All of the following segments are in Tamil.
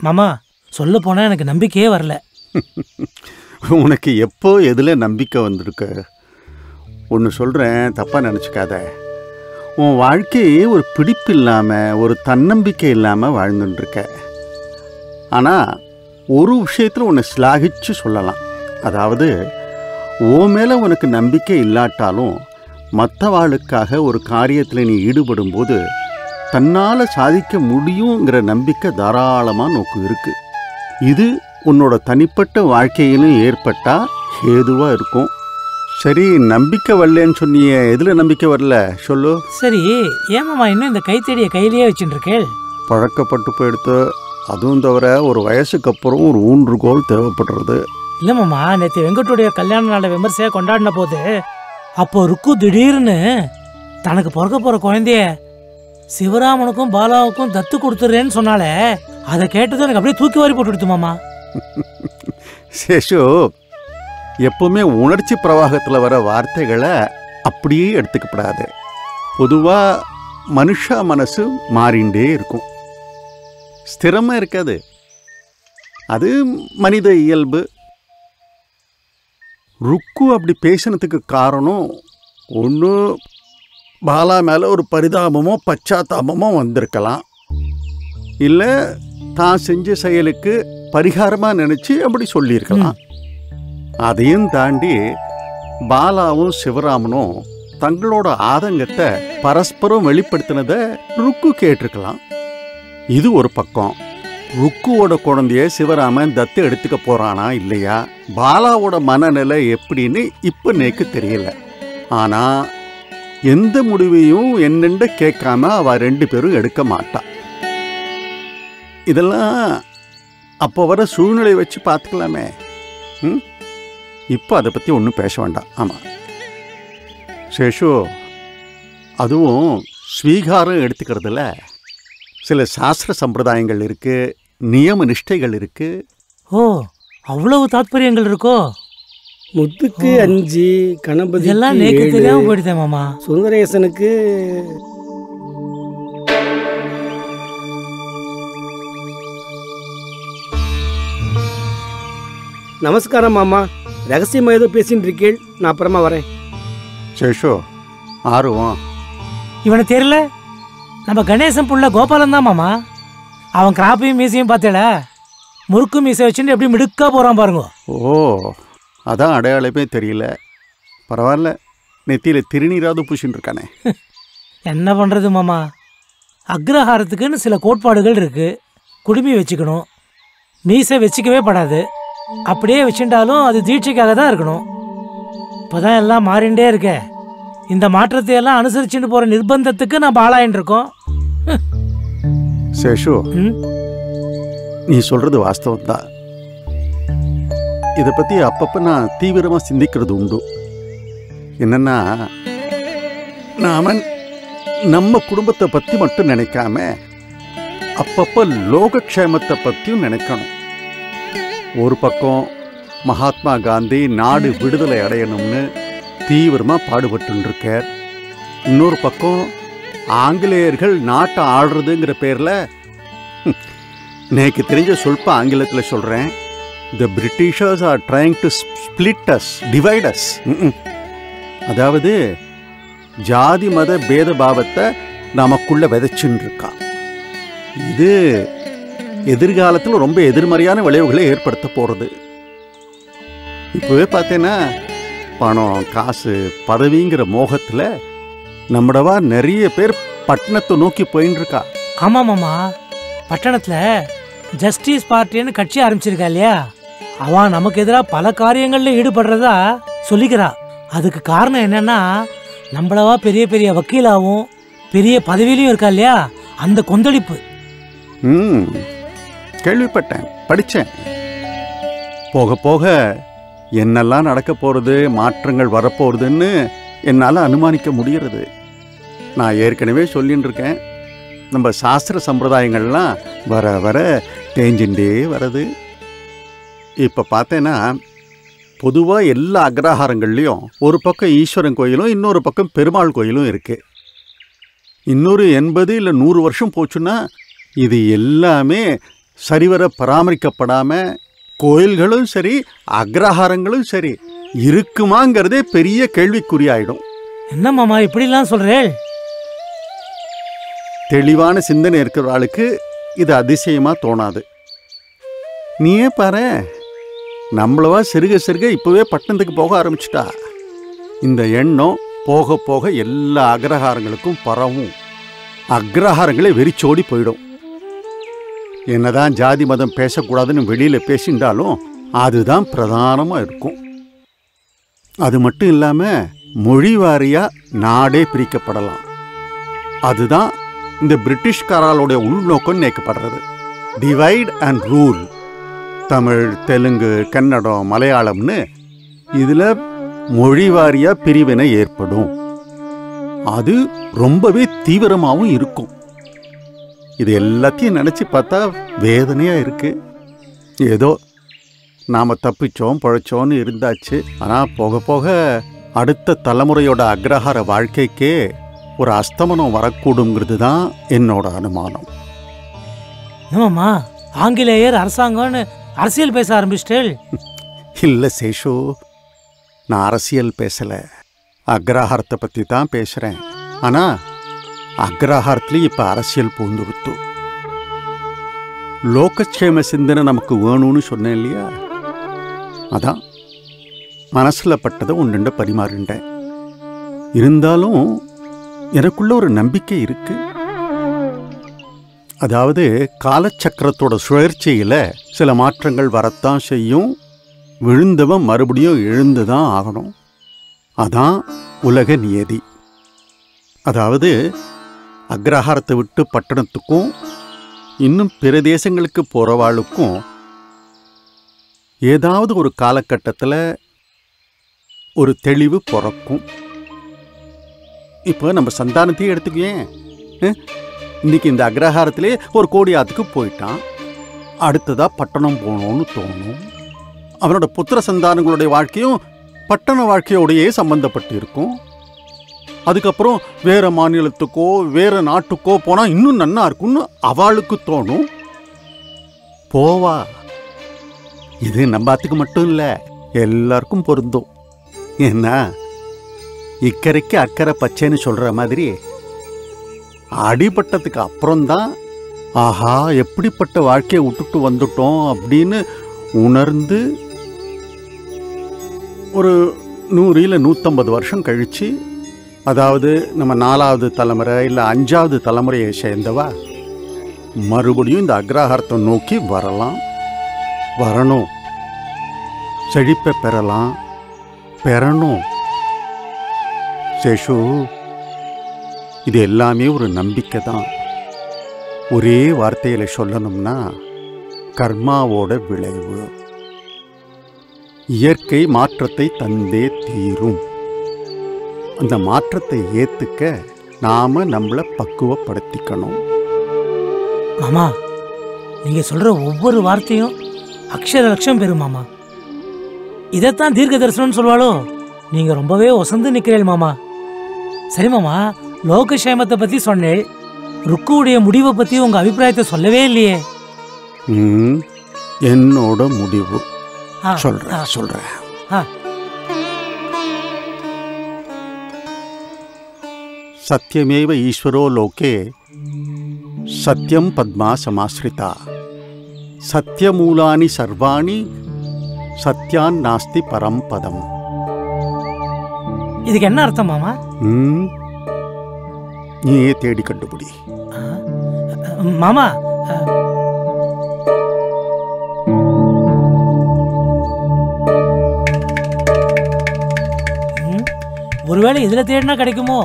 மாமா சொல்ல போனால் எனக்கு நம்பிக்கையே வரல. உனக்கு எப்போ எதில் நம்பிக்கை வந்திருக்கு? ஒன்று சொல்கிறேன், தப்பாக நினச்சிக்காத. உன் வாழ்க்கையே ஒரு பிடிப்பு இல்லாமல், ஒரு தன்னம்பிக்கை இல்லாமல் வாழ்ந்துட்டுருக்க. ஆனால் ஒரு விஷயத்தில் உன்னை ஸ்லாகிச்சு சொல்லலாம். அதாவது, உன் மேலே உனக்கு நம்பிக்கை இல்லாட்டாலும் மற்றவாளுக்காக ஒரு காரியத்தில் நீ ஈடுபடும்போது தன்னால் சாதிக்க முடியுங்கிற நம்பிக்கை தாராளமாக நோக்கு இருக்குது. இது உன்னோட தனிப்பட்ட வாழ்க்கையிலும் ஏற்பட்டால் ஏதுவாக இருக்கும். சரி, நம்பிக்கை வரலன்னு சொன்னியே, எதில் நம்பிக்கை வரல சொல்லு. சரி, ஏமாமா இன்னும் இந்த கைத்தடியை கையிலேயே வச்சுட்டு இருக்கேள்? பழக்கப்பட்டு போயிடுத்து. அதுவும் தவிர ஒரு வயசுக்கு அப்புறம் ஒரு ஊன்றுகோல் தேவைப்படுறது. இல்லை மாமா, நேற்று வெங்கட்டுடைய கல்யாண நாளை விமர்சையாக கொண்டாடின போது அப்போ ருக்கு திடீர்னு தனக்கு பிறக்க போகிற குழந்தைய சிவராமனுக்கும் பாலாவுக்கும் தத்து கொடுத்துட்றேன்னு சொன்னாலே, அதை கேட்டது எனக்கு அப்படியே தூக்கி வாரி போட்டு மாமா. சேஷு, எப்பவுமே உணர்ச்சி பிரவாகத்தில் வர வார்த்தைகளை அப்படியே எடுத்துக்கப்படாது. பொதுவாக மனுஷ மனசு மாறிண்டே இருக்கும், ஸ்திரமாக இருக்காது. அது மனித இயல்பு. ருக்கு அப்படி பேசினதுக்கு காரணம் ஒன்று பாலா மேலே ஒரு பரிதாபமோ பச்சாத்தாபமோ வந்திருக்கலாம், இல்லை தான் செஞ்ச செயலுக்கு பரிகாரமாக நினச்சி அப்படி சொல்லியிருக்கலாம். அதையும் தாண்டி பாலாவும் சிவராமனும் தங்களோட ஆதங்கத்தை பரஸ்பரம் வெளிப்படுத்தினதை ருக்கு கேட்டிருக்கலாம். இது ஒரு பக்கம். ருக்குவோட குழந்தைய சிவராமன் தத்து எடுத்துக்க போறானா இல்லையா, பாலாவோட மனநிலை எப்படின்னு இப்ப நேக்கு தெரியல. ஆனா எந்த முடிவையும் என்னென்று கேட்காம அவ ரெண்டு பேரும் எடுக்க மாட்டா. இதெல்லாம் அப்போ வர சூழ்நிலை வச்சு பார்த்துக்கலாமே. இப்போ அதை பற்றி ஒன்றும் பேச வேண்டாம். ஆமாம் சேஷு, அதுவும் ஸ்வீகாரம் எடுத்துக்கிறதுல சில சாஸ்திர சம்பிரதாயங்கள் இருக்கு, நியம நிஷ்டைகள் இருக்கு. ஓ, அவ்வளவு தாத்பரியங்கள் இருக்கோ? முத்துக்கு 5, கணபதி எல்லாம் நேக்கு தெரியாம போயிடுதே மாமா. சுந்தரேசனுக்கு நமஸ்காரம் மாமா. ரகசியமா ஏதோ பேசின்னு இருக்கேள், நான் அப்புறமா வரேன். சேஷு, ஆர்வம் இவனை தெரியல? நம்ம கணேசன் புள்ள கோபாலன் தான் மாமா. அவன் கிராப்பையும் மீசையும் பார்த்தேல, முறுக்கு மீசை வச்சுட்டு எப்படி மிடுக்கா போறான் பாருங்க. ஓ, அதான் அடையாளமே தெரியல. பரவாயில்ல, நெத்தியில் திருநீராவது பூசின்னு இருக்கானே. என்ன பண்ணுறது மாமா, அக்ரஹாரத்துக்குன்னு சில கோட்பாடுகள் இருக்கு. குடுமி வச்சுக்கணும், மீசை வச்சுக்கவே படாது. அப்படியே வச்சுட்டாலும் அது தீட்சைக்காக தான் இருக்கணும். இப்போதான் எல்லாம் மாறிண்டே இருக்க. இந்த மாற்றத்தை எல்லாம் அனுசரிச்சுட்டு போகிற நிர்பந்தத்துக்கு நான் பாலாயின்னு இருக்கோம். சேஷு, நீ சொல்றது வாஸ்தவம் தான். இதை பற்றி அப்பப்போ நான் தீவிரமாக சிந்திக்கிறது உண்டு. என்னன்னா, நாம நம்ம குடும்பத்தை பற்றி மட்டும் நினைக்காம அப்பப்போ லோகக்ஷேமத்தை பற்றியும் நினைக்கணும். ஒரு பக்கம் மகாத்மா காந்தி நாடு விடுதலை அடையணும்னு தீவிரமாக பாடுபட்டு இருக்கார். இன்னொரு பக்கம் ஆங்கிலேயர்கள் நாட்டை ஆடுறதுங்கிற பேரில், நேக்கு தெரிஞ்ச சொல்ப ஆங்கிலத்தில் சொல்கிறேன், The Britishers are trying to split us, divide us. அதாவது ஜாதி மத பேத பாவத்தை நமக்குள்ள விதைச்சுன்னு இருக்கான். இது எதிர்காலத்தில் ரொம்ப எதிர்மறையான விளைவுகளை ஏற்படுத்த போகிறது. இப்போவே பார்த்தேன்னா, பணம் காசு பதவிங்கிற மோகத்தில் நம்மடவா நிறைய பேர் பட்டணத்தை நோக்கி போயின்னு இருக்கா. ஆமாம் மாமா, பட்டணத்தில் ஜஸ்டிஸ் பார்ட்டின்னு கட்சி ஆரம்பிச்சிருக்கா இல்லையா, அவன் நமக்கு எதிராக பல காரியங்களில் ஈடுபடுறதா சொல்லிக்கிறா. அதுக்கு காரணம் என்னன்னா, நம்மளவா பெரிய பெரிய வக்கீலாகவும் பெரிய பதவியிலையும் இருக்கா இல்லையா, அந்த கொந்தளிப்பு. கேள்விப்பட்டேன், படித்தேன். போக போக என்னெல்லாம் நடக்க போகிறது, மாற்றங்கள் வரப்போகிறதுன்னு என்னால் அனுமானிக்க முடிகிறது. நான் ஏற்கனவே சொல்லின்னு இருக்கேன், நம்ம சாஸ்திர சம்பிரதாயங்கள்லாம் வர வர தேஞ்சுட்டே வருது. இப்போ பார்த்தேன்னா, பொதுவாக எல்லா அக்ரஹாரங்கள்லேயும் ஒரு பக்கம் ஈஸ்வரன் கோயிலும் இன்னொரு பக்கம் பெருமாள் கோயிலும் இருக்குது. இன்னொரு 80 இல்லை 100 வருஷம் போச்சுன்னா இது எல்லாமே சரிவர பராமரிக்கப்படாமல் கோயில்களும் சரி அக்ரஹாரங்களும் சரி இருக்குமாங்கிறதே பெரிய கேள்விக்குறியாயிடும். என்ன மாமா இப்படிலாம் சொல்கிறேன்? தெளிவான சிந்தனை இருக்கிற ஆளுக்கு இது அதிசயமாக தோணாது. நீயே பாரு, நம்மளவா சிறுக சிறுக இப்போவே பட்டணத்துக்கு போக ஆரம்பிச்சிட்டா. இந்த எண்ணம் போக போக எல்லா அக்ரஹாரங்களுக்கும் பரவும். அக்ரஹாரங்களே வெறிச்சோடி போயிடும். என்னதான் ஜாதி மதம் பேசக்கூடாதுன்னு வெளியில் பேசிண்டாலும் அதுதான் பிரதானமாக இருக்கும். அது மட்டும் இல்லாமல் மொழி வாரியாக நாடே பிரிக்கப்படலாம். அதுதான் இந்த பிரிட்டிஷ்காராளுடைய உள்நோக்கம் நினைக்கப்படுறது. Divide and rule. Tamil, Telugu, Kannada, மலையாளம்னு இதில் மொழி வாரியாக பிரிவினை ஏற்படும். அது ரொம்பவே தீவிரமாகவும் இருக்கும். இது எல்லாத்தையும் நினச்சி பார்த்தா வேதனையாக இருக்குது. ஏதோ நாம் தப்பிச்சோம் பழைச்சோன்னு இருந்தாச்சு. ஆனால் போக போக அடுத்த தலைமுறையோட அக்ரஹார வாழ்க்கைக்கே ஒரு அஸ்தமனம் வரக்கூடுங்கிறது தான் என்னோட அனுமானம். ஆமாம்மா, ஆங்கிலேயர் அரசாங்கம்னு அரசியல் பேச ஆரம்பிச்சிட்டேள். இல்லை சேஷு, நான் அரசியல் பேசலை, அக்ரஹாரத்தை பற்றி தான் பேசுகிறேன். ஆனால் அக்ரஹாரத்துலேயும் இப்போ அரசியல் பூந்துடுத்து. லோகக்ஷேம சிந்தனை நமக்கு வேணும்னு சொன்னேன் இல்லையா? அதான் மனசில் பட்டதை ஒன்றுண்ட பரிமாறிண்டேன். இருந்தாலும் எனக்குள்ள ஒரு நம்பிக்கை இருக்கு. அதாவது காலச்சக்கரத்தோட சுழற்சியில் சில மாற்றங்கள் வரத்தான் செய்யும். விழுந்தவன் மறுபடியும் எழுந்து தான் ஆகணும். அதான் உலக நியதி. அதாவது அக்ரஹாரத்தை விட்டு பட்டணத்துக்கும் இன்னும் பிற தேசங்களுக்கு போகிறவாளுக்கும் ஏதாவது ஒரு காலகட்டத்தில் ஒரு தெளிவு பிறக்கும். இப்போ நம்ம சந்தானத்தையே எடுத்துக்குவேன். இன்னைக்கு இந்த அக்ரஹாரத்திலே ஒரு கோடியாத்துக்கு போயிட்டான். அடுத்ததாக பட்டணம் போகணும்னு தோணும். அவனோட புத்திர சந்தானங்களுடைய வாழ்க்கையும் பட்டண வாழ்க்கையோடையே சம்பந்தப்பட்டு இருக்கும். அதுக்கப்புறம் வேற மாநிலத்துக்கோ வேற நாட்டுக்கோ போனால் இன்னும் நன்னா இருக்கும்னு அவளுக்கு தோணும். போவா. இது நம்பாத்துக்கு மட்டும் இல்லை, எல்லாருக்கும் பொருந்தும். ஏன்னா இக்கரைக்கு அக்கறை பச்சைன்னு சொல்கிற மாதிரி அடிபட்டதுக்கு அப்புறம்தான் ஆஹா எப்படிப்பட்ட வாழ்க்கையை விட்டுட்டு வந்துட்டோம் அப்படின்னு உணர்ந்து ஒரு 100 இல்லை 150 வருஷம் கழித்து, அதாவது நம்ம 4வது தலைமுறை இல்லை 5வது தலைமுறையை சேர்ந்தவா மறுபடியும் இந்த அக்ரஹாரத்தை நோக்கி வரணும். செழிப்பை பெறணும். சேஷு, இது எல்லாமே ஒரு நம்பிக்கை தான். ஒரே வார்த்தையில் சொல்லணும்னா கர்மாவோட விளைவு. இயற்கை மாற்றத்தை தந்தே தீரும். அந்த மாற்றத்தை ஏற்றுக்க நாம நம்மளை பக்குவப்படுத்திக்கணும். மாமா, நீங்கள் சொல்கிற ஒவ்வொரு வார்த்தையும் அக்ஷர லட்சம் பெறும் மாமா. இதைத்தான் தீர்க்க தரிசனம்னு சொல்வாளோ? நீங்கள் ரொம்பவே ஒசந்து நிற்கிறீள் மாமா. சரி மாமா, லோகக்ஷேமத்தை பற்றி சொன்னேள். ருக்குவுடைய முடிவை பற்றி உங்கள் அபிப்பிராயத்தை சொல்லவே இல்லையே. என்னோட முடிவு சொல்றேன். சத்யமேவ ஈஸ்வரோ லோகே சத்யம் பத்மா சமாஸ்ரிதா சத்யமூலானி சர்வாணி சத்யான் நாஸ்தி பரம்பதம். இதுக்கு என்ன அர்த்தம் மாமா? நீயே தேடி கண்டுபிடி. மாமா, ஒருவேளை இதுல தேடினா கிடைக்குமோ?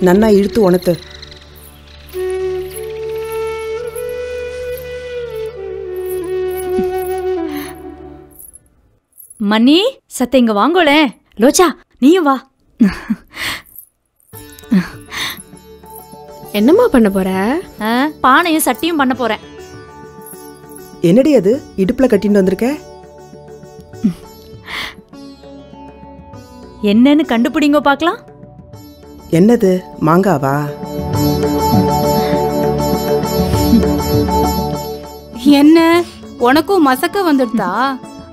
நன்னா இழுத்து உணத்து. மணி, சத்த இங்க வாங்கோளே. லோச்சா, நீயும் வா. என்னம்மா பண்ண போற? பானையும் சட்டியும் பண்ண போறேன். என்னடி அது இடுப்புல கட்டிட்டு வந்திருக்க? என்னன்னு கண்டுபிடிங்க பார்க்கலாம். என்னது, மாங்காவா? என்ன உனக்கும் மசக்க வந்துடுதா?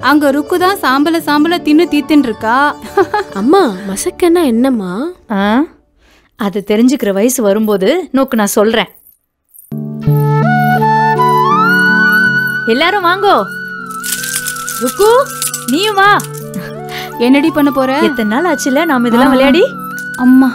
அங்க ருக்குதான் சாம்பல தின்னு தீத்துன்னு இருக்கா. அம்மா மசக்கன்னா என்னம்மா? அது தெரிஞ்சுக்கிற வயசு வரும்போது நோக்கு நான் சொல்றேன். எல்லாரும் வாங்கோ. ருக்கு, நீயும் வா. என்னடி பண்ண போற? எத்தனை நாள் ஆச்சுல நாம இதெல்லாம் விளையாடி. அம்மா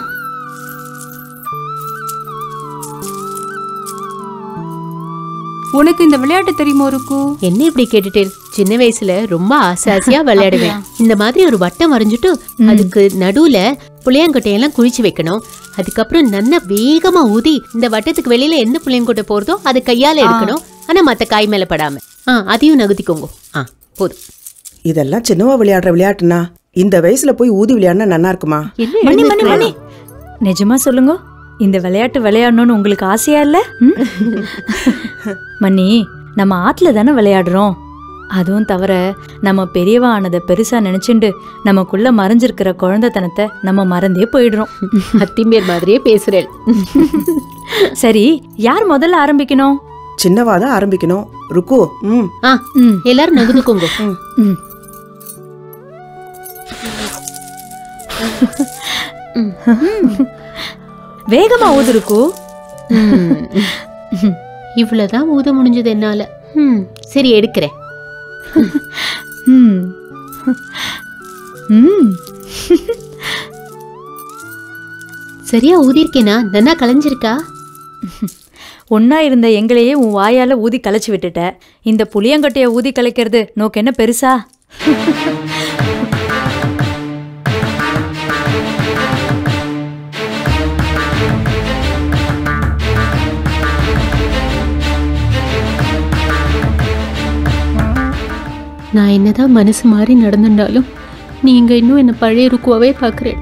உனக்கு இந்த விளையாட்டு தெரியுமோ ருக்கு? என்ன இப்படி கேட்டுட்டே? சின்ன வயசுல ரொம்ப ஆசையா விளையாடுவேன். இந்த மாதிரி ஒரு வட்டம் வரைஞ்சிட்டு அதுக்கு நடுவுல புளியங்கொட்டையெல்லாம் குழிச்சு வைக்கணும். அதுக்கப்புறம் நல்லா வேகமா ஊதி இந்த வட்டத்துக்கு வெளியில எந்த புளியங்கொட்டை போறதோ அது கையால எடுக்கணும். ஆனா மத்த காய் மேல படாம. அதையும் நகுத்திக்கோங்க. போதும். இதெல்லாம் சின்னவா விளையாடுற விளையாட்டுனா இந்த வயசுல போய் ஊதி விளையாடினா நல்லா இருக்குமா? நிஜமா சொல்லுங்க, இந்த விளையாட்டு விளையாடணும்னு உங்களுக்கு ஆசையா இல்ல? மணி, நம்ம ஆத்துல தானே விளையாடுறோம். அதுவும் தவிர நம்ம பெரியவா ஆனதை பெருசா நினைச்சுண்டு நமக்குள்ள மறைஞ்சிருக்கிற குழந்தைத்தனத்தை நம்ம மறந்தே போயிடுறோம். அத்திம்பேர் மாதிரியே பேசுறேன். சரி, யார் முதல்ல ஆரம்பிக்கணும்? சின்னவாதான் ஆரம்பிக்கணும். ருக்கு, எல்லாரும் நகுந்துக்கோங்க. வேகமா ஊதுருக்கு. இவ்வளவுதான் ஊத முடிஞ்சது என்னால. சரி, எடுக்கிறேன். சரியா ஊதிருக்கேனா? நன்னா கலைஞ்சிருக்கா? ஒன்னா இருந்த எங்களையே உன் வாயால ஊதி கலைச்சு விட்டுட்ட. இந்த புளியங்கொட்டைய ஊதி கலைக்கிறது நோக்கு என்ன பெருசா? நான் என்னதான் மனசு மாறி நடந்துட்டாலும் நீங்க இன்னும் என்ன பழைய ருக்குவாவே பாக்குறேன்.